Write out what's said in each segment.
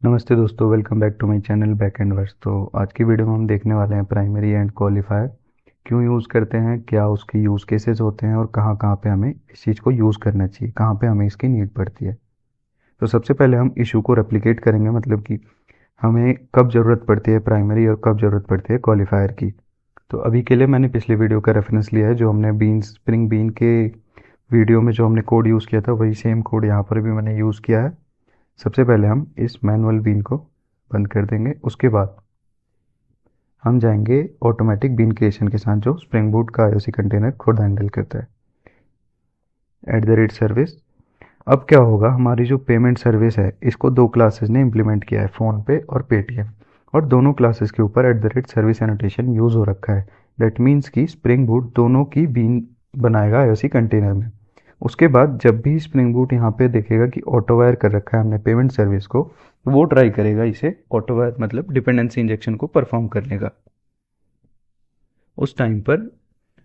नमस्ते दोस्तों, welcome back to my channel back end verse. तो आज की वीडियो में हम देखने वाले हैं प्राइमरी एंड क्वालिफायर क्यों यूज़ करते हैं, क्या उसके यूज़ केसेस होते हैं और कहाँ कहाँ पे हमें इस चीज़ को यूज़ करना चाहिए, कहाँ पे हमें इसकी नीड पड़ती है। तो सबसे पहले हम इशू को रेप्लिकेट करेंगे, मतलब कि हमें कब ज़रूरत पड़ती है प्राइमरी और कब ज़रूरत पड़ती है क्वालिफायर की। तो अभी के लिए मैंने पिछले वीडियो का रेफरेंस लिया है, जो हमने स्प्रिंग बीन के वीडियो में जो हमने कोड यूज़ किया था वही सेम कोड यहाँ पर भी मैंने यूज़ किया है। सबसे पहले हम इस मैनुअल बीन को बंद कर देंगे। उसके बाद हम जाएंगे ऑटोमेटिक बीन क्रिएशन के साथ, जो स्प्रिंग बूट का आईओसी कंटेनर खुद हैंडल करता है। @सर्विस। अब क्या होगा, हमारी जो पेमेंट सर्विस है इसको दो क्लासेस ने इम्प्लीमेंट किया है, फ़ोनपे और पेटीएम। और दोनों क्लासेस के ऊपर @सर्विस एनोटेशन यूज़ हो रखा है। दैट मीन्स कि स्प्रिंग बूट दोनों की बीन बनाएगा आईओसी कंटेनर में। उसके बाद जब भी स्प्रिंग बूट यहाँ पे देखेगा कि ऑटो वायर कर रखा है हमने पेमेंट सर्विस को, तो वो ट्राई करेगा इसे ऑटो वायर मतलब डिपेंडेंसी इंजेक्शन को परफॉर्म करने का। उस टाइम पर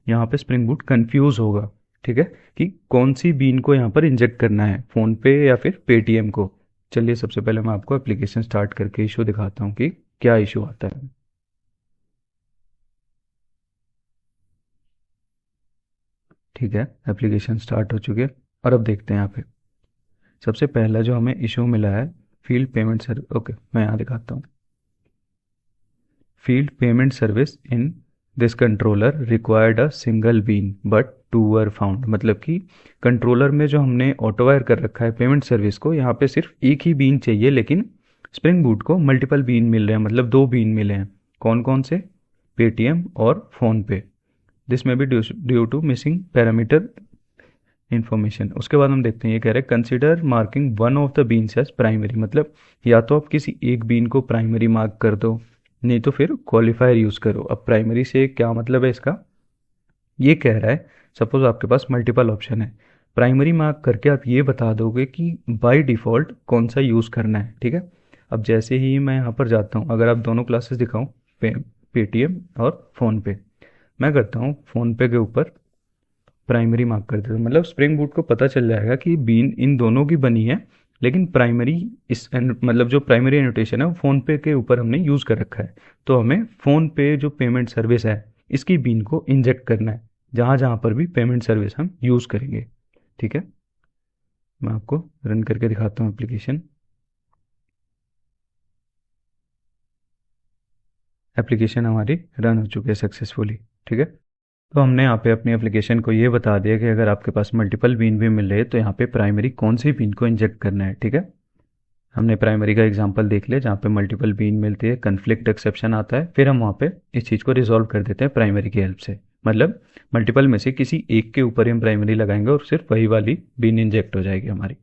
यहाँ पे स्प्रिंग बूट कंफ्यूज होगा, ठीक है, कि कौन सी बीन को यहाँ पर इंजेक्ट करना है, फ़ोन पे या फिर पेटीएम को। चलिए सबसे पहले मैं आपको एप्लीकेशन स्टार्ट करके इशू दिखाता हूँ कि क्या इशू आता है। ठीक है, एप्लीकेशन स्टार्ट हो चुकी है और अब देखते हैं यहाँ पे सबसे पहला जो हमें इशू मिला है, फील्ड पेमेंट सर्विस। ओके, मैं यहाँ दिखाता हूँ। Field payment service in this controller required a single bean but two were found. मतलब कि कंट्रोलर में जो हमने ऑटो वायर कर रखा है पेमेंट सर्विस को, यहाँ पे सिर्फ एक ही बीन चाहिए, लेकिन स्प्रिंग बूट को मल्टीपल बीन मिल रहे हैं, मतलब दो बीन मिले हैं। कौन कौन से? पेटीएम और फ़ोन पे। दिस में भी due to missing parameter information. उसके बाद हम देखते हैं, ये कह रहे हैं consider marking one of the beans as primary. मतलब या तो आप किसी एक बीन को प्राइमरी मार्क कर दो, नहीं तो फिर क्वालिफायर यूज़ करो। अब प्राइमरी से क्या मतलब है इसका? ये कह रहा है सपोज आपके पास मल्टीपल ऑप्शन है, प्राइमरी मार्क करके आप ये बता दोगे कि बाय डिफ़ॉल्ट कौन सा यूज़ करना है। ठीक है, अब जैसे ही मैं यहाँ पर जाता हूँ, अगर आप दोनों क्लासेस दिखाऊँ, पेटीएम और फ़ोनपे, मैं करता हूँ फ़ोनपे के ऊपर प्राइमरी मार्क कर देता हूँ। मतलब स्प्रिंग बूट को पता चल जाएगा कि बीन इन दोनों की बनी है, लेकिन प्राइमरी मतलब जो प्राइमरी एनोटेशन है वो फ़ोन पे के ऊपर हमने यूज़ कर रखा है। तो हमें फ़ोन पे जो पेमेंट सर्विस है इसकी बीन को इंजेक्ट करना है, जहाँ जहाँ पर भी पेमेंट सर्विस हम यूज़ करेंगे। ठीक है, मैं आपको रन करके दिखाता हूँ एप्लीकेशन। एप्लीकेशन हमारी रन हो चुकी है सक्सेसफुली। ठीक है, तो हमने यहाँ पे अपनी एप्लीकेशन को ये बता दिया कि अगर आपके पास मल्टीपल बीन भी मिल रहे हैं तो यहाँ पे प्राइमरी कौन सी बीन को इंजेक्ट करना है। ठीक है, हमने प्राइमरी का एग्जांपल देख लिया जहाँ पे मल्टीपल बीन मिलती है, कन्फ्लिक्ट एक्सेप्शन आता है, फिर हम वहाँ पे इस चीज़ को रिजॉल्व कर देते हैं प्राइमरी की हेल्प से। मतलब मल्टीपल में से किसी एक के ऊपर ही हम प्राइमरी लगाएंगे और सिर्फ वही वाली बीन इंजेक्ट हो जाएगी हमारी।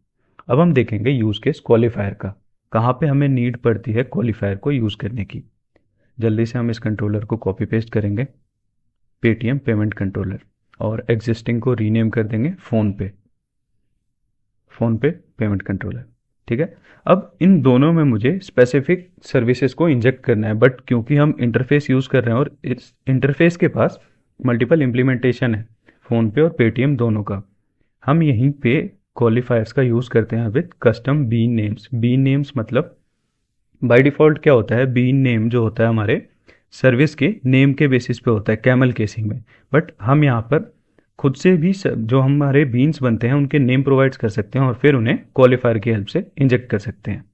अब हम देखेंगे यूज़ केस क्वालिफायर का, कहाँ पे हमें नीड पड़ती है क्वालिफायर को यूज़ करने की। जल्दी से हम इस कंट्रोलर को कॉपी पेस्ट करेंगे, पेटीएम पेमेंट कंट्रोलर, और एग्जिस्टिंग को रीनेम कर देंगे फ़ोन पे पेमेंट कंट्रोलर। ठीक है, अब इन दोनों में मुझे स्पेसिफिक सर्विसेज को इंजेक्ट करना है, बट क्योंकि हम इंटरफेस यूज़ कर रहे हैं और इस इंटरफेस के पास मल्टीपल इम्प्लीमेंटेशन है फ़ोन पे और पेटीएम दोनों का, हम यहीं पे क्वालिफायर्स का यूज़ करते हैं with custom bean names. Bean names मतलब बाय डिफ़ॉल्ट क्या होता है, बीन नेम जो होता है हमारे सर्विस के नेम के बेसिस पे होता है कैमल केसिंग में, बट हम यहाँ पर खुद से भी जो हमारे बीन्स बनते हैं उनके नेम प्रोवाइड्स कर सकते हैं और फिर उन्हें क्वालिफायर की हेल्प से इंजेक्ट कर सकते हैं।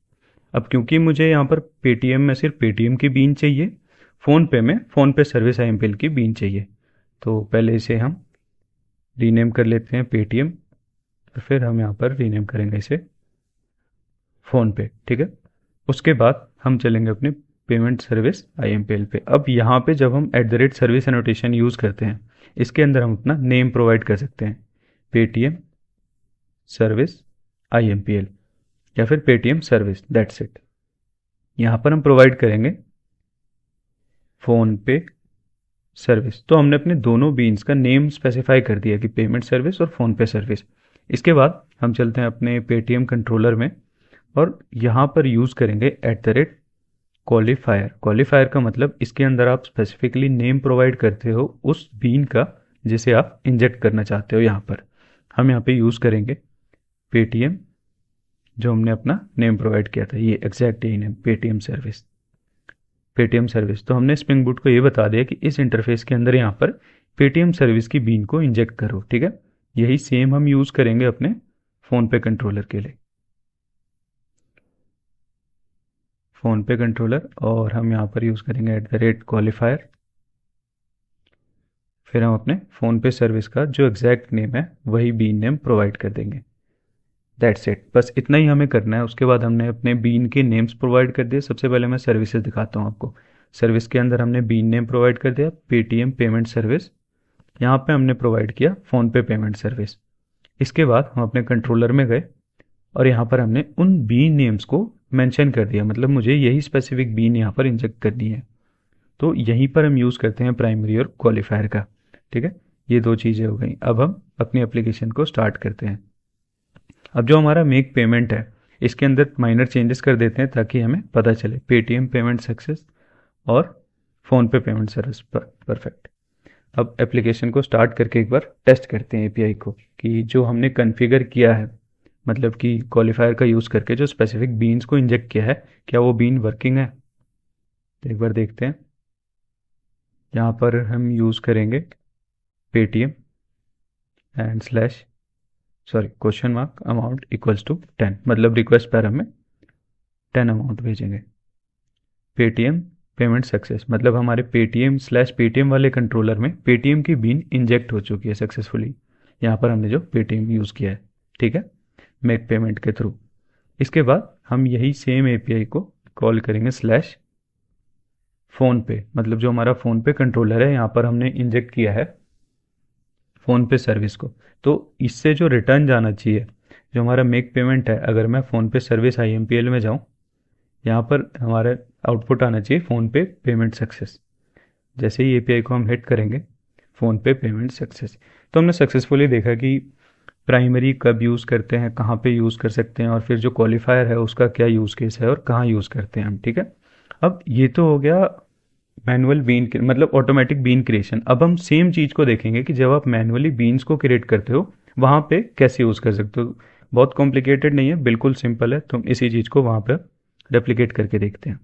अब क्योंकि मुझे यहाँ पर पेटीएम में सिर्फ पेटीएम की बीन चाहिए, फ़ोन पे में फ़ोन पे सर्विस आईएमपीएल की बीन चाहिए, तो पहले इसे हम रीनेम कर लेते हैं पेटीएम और फिर हम यहाँ पर रीनेम करेंगे इसे फ़ोन पे। ठीक है, उसके बाद हम चलेंगे अपने पेमेंट सर्विस आईएमपीएल पे। अब यहाँ पे जब हम @सर्विस एनोटेशन यूज़ करते हैं, इसके अंदर हम अपना नेम प्रोवाइड कर सकते हैं, पेटीएम सर्विस आईएमपीएल या फिर पेटीएम सर्विस, दैट्स इट। यहाँ पर हम प्रोवाइड करेंगे फ़ोन पे सर्विस। तो हमने अपने दोनों बीन्स का नेम स्पेसिफाई कर दिया कि पेमेंट सर्विस और फ़ोन पे सर्विस। इसके बाद हम चलते हैं अपने पेटीएम कंट्रोलर में और यहाँ पर यूज़ करेंगे क्वालिफायर। क्वालिफायर का मतलब इसके अंदर आप स्पेसिफिकली नेम प्रोवाइड करते हो उस बीन का जिसे आप इंजेक्ट करना चाहते हो। यहाँ पर हम यहाँ पे यूज़ करेंगे पेटीएम जो हमने अपना नेम प्रोवाइड किया था, ये एग्जैक्ट यही name, Paytm service. Paytm service तो हमने स्प्रिंग बूट को ये बता दिया कि इस इंटरफेस के अंदर यहाँ पर पेटीएम सर्विस की बीन को इंजेक्ट करो, ठीक है। यही सेम हम यूज़ करेंगे अपने फ़ोन पे कंट्रोलर के लिए, फ़ोन पे कंट्रोलर, और हम यहाँ पर यूज़ करेंगे @qualifier। फिर हम अपने फ़ोन पे सर्विस का जो एग्जैक्ट नेम है वही बीन नेम प्रोवाइड कर देंगे। दैट्स इट, बस इतना ही हमें करना है। उसके बाद हमने अपने बीन के नेम्स प्रोवाइड कर दिए। सबसे पहले मैं सर्विसेज दिखाता हूँ आपको। सर्विस के अंदर हमने बीन नेम प्रोवाइड कर दिया, पेटीएम पेमेंट सर्विस। यहाँ पे हमने प्रोवाइड किया फ़ोन पे पेमेंट सर्विस। इसके बाद हम अपने कंट्रोलर में गए और यहाँ पर हमने उन बीन नेम्स को मेंशन कर दिया, मतलब मुझे यही स्पेसिफिक बीन यहाँ पर इंजेक्ट करनी है। तो यहीं पर हम यूज़ करते हैं प्राइमरी और क्वालिफायर का, ठीक है। ये दो चीज़ें हो गई। अब हम अपनी एप्लीकेशन को स्टार्ट करते हैं। अब जो हमारा मेक पेमेंट है इसके अंदर माइनर चेंजेस कर देते हैं ताकि हमें पता चले। पेटीएम पेमेंट सक्सेस और फ़ोन पे पेमेंट सर्विस परफेक्ट। अब एप्लीकेशन को स्टार्ट करके एक बार टेस्ट करते हैं एपीआई को कि जो हमने कॉन्फ़िगर किया है, मतलब कि क्वालिफायर का यूज़ करके जो स्पेसिफिक बीन्स को इंजेक्ट किया है, क्या वो बीन वर्किंग है। तो एक बार देखते हैं। यहाँ पर हम यूज़ करेंगे Paytm and question mark amount equals to 10, मतलब रिक्वेस्ट पर हमें 10 अमाउंट भेजेंगे। पेटीएम पेमेंट सक्सेस, मतलब हमारे पेटीएम वाले कंट्रोलर में पेटीएम की बीन इंजेक्ट हो चुकी है सक्सेसफुली। यहाँ पर हमने जो पेटीएम यूज़ किया है, ठीक है, मेक पेमेंट के थ्रू। इसके बाद हम यही सेम एपीआई को कॉल करेंगे /फ़ोन पे, मतलब जो हमारा फ़ोन पे कंट्रोलर है यहाँ पर हमने इंजेक्ट किया है फ़ोन पे सर्विस को। तो इससे जो रिटर्न जाना चाहिए, जो हमारा मेक पेमेंट है, अगर मैं फ़ोन पे सर्विस IMPL में जाऊँ, यहाँ पर हमारा आउटपुट आना चाहिए फ़ोन पे पेमेंट सक्सेस। जैसे ही एपीआई को हम हिट करेंगे फ़ोन पे पेमेंट सक्सेस, तो हमने सक्सेसफुली देखा कि प्राइमरी कब यूज़ करते हैं, कहाँ पे यूज़ कर सकते हैं, और फिर जो क्वालिफायर है उसका क्या यूज़ केस है और कहाँ यूज़ करते हैं हम, ठीक है। अब ये तो हो गया मैनुअल बीन, मतलब ऑटोमेटिक बीन क्रिएशन। अब हम सेम चीज़ को देखेंगे कि जब आप मैनुअली बीन्स को क्रिएट करते हो वहाँ पे कैसे यूज़ कर सकते हो। बहुत कॉम्प्लिकेटेड नहीं है, बिल्कुल सिंपल है। तो हम इसी चीज़ को वहाँ पर रेप्लिकेट करके देखते हैं।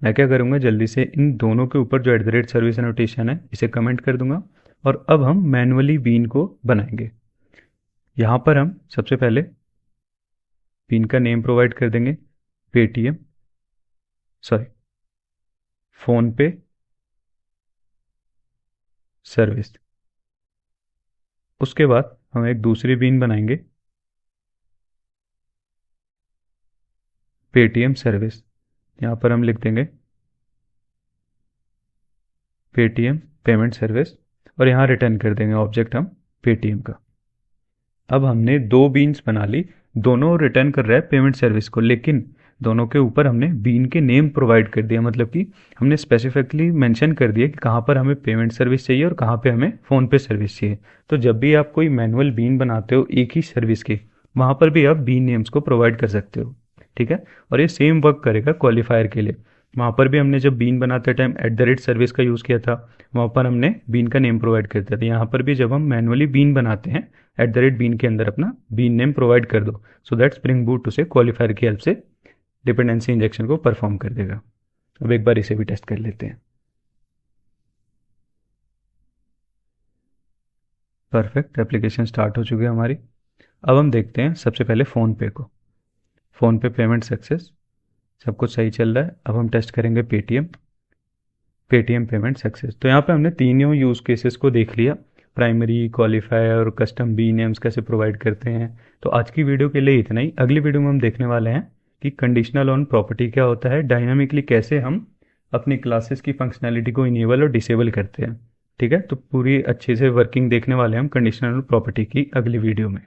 मैं क्या करूँगा, जल्दी से इन दोनों के ऊपर जो @सर्विस एनोटेशन है इसे कमेंट कर दूंगा, और अब हम मैनुअली बीन को बनाएंगे। यहाँ पर हम सबसे पहले बीन का नेम प्रोवाइड कर देंगे, पेटीएम फ़ोन पे सर्विस। उसके बाद हम एक दूसरी बीन बनाएंगे, पेटीएम सर्विस। यहाँ पर हम लिख देंगे पेटीएम पेमेंट सर्विस, और यहाँ रिटर्न कर देंगे ऑब्जेक्ट हम पेटीएम का। अब हमने दो बीन्स बना ली, दोनों रिटर्न कर रहा है पेमेंट सर्विस को, लेकिन दोनों के ऊपर हमने बीन के नेम प्रोवाइड कर दिया, मतलब कि हमने स्पेसिफिकली मेंशन कर दिया कि कहाँ पर हमें पेमेंट सर्विस चाहिए और कहाँ पे हमें फ़ोन पे सर्विस चाहिए। तो जब भी आप कोई मैनुअल बीन बनाते हो एक ही सर्विस के, वहाँ पर भी आप बीन नेम्स को प्रोवाइड कर सकते हो, ठीक है। और ये सेम वर्क करेगा क्वालिफायर के लिए। वहाँ पर भी हमने जब बीन बनाते टाइम @सर्विस का यूज़ किया था, वहाँ पर हमने बीन का नेम प्रोवाइड कर दिया था। यहाँ पर भी जब हम मैनुअली बीन बनाते हैं, @बीन के अंदर अपना बीन नेम प्रोवाइड कर दो, सो दैट स्प्रिंग बूट उसे क्वालिफायर की हेल्प से डिपेंडेंसी इंजेक्शन को परफॉर्म कर देगा। अब एक बार इसे भी टेस्ट कर लेते हैं। परफेक्ट, एप्लीकेशन स्टार्ट हो चुकी है हमारी। अब हम देखते हैं सबसे पहले फ़ोन पे को। फ़ोन पे पेमेंट सक्सेस, सब कुछ सही चल रहा है। अब हम टेस्ट करेंगे पेटीएम पेमेंट सक्सेस। तो यहाँ पे हमने तीनों यूज़ केसेस को देख लिया, प्राइमरी, क्वालिफायर और कस्टम बी नेम्स कैसे प्रोवाइड करते हैं। तो आज की वीडियो के लिए इतना ही। अगली वीडियो में हम देखने वाले हैं कि कंडीशनल ऑन प्रॉपर्टी क्या होता है, डायनामिकली कैसे हम अपनी क्लासेस की फंक्शनैलिटी को इनेबल और डिसेबल करते हैं, ठीक है। तो पूरी अच्छे से वर्किंग देखने वाले हैं हम कंडीशनल प्रॉपर्टी की अगली वीडियो में।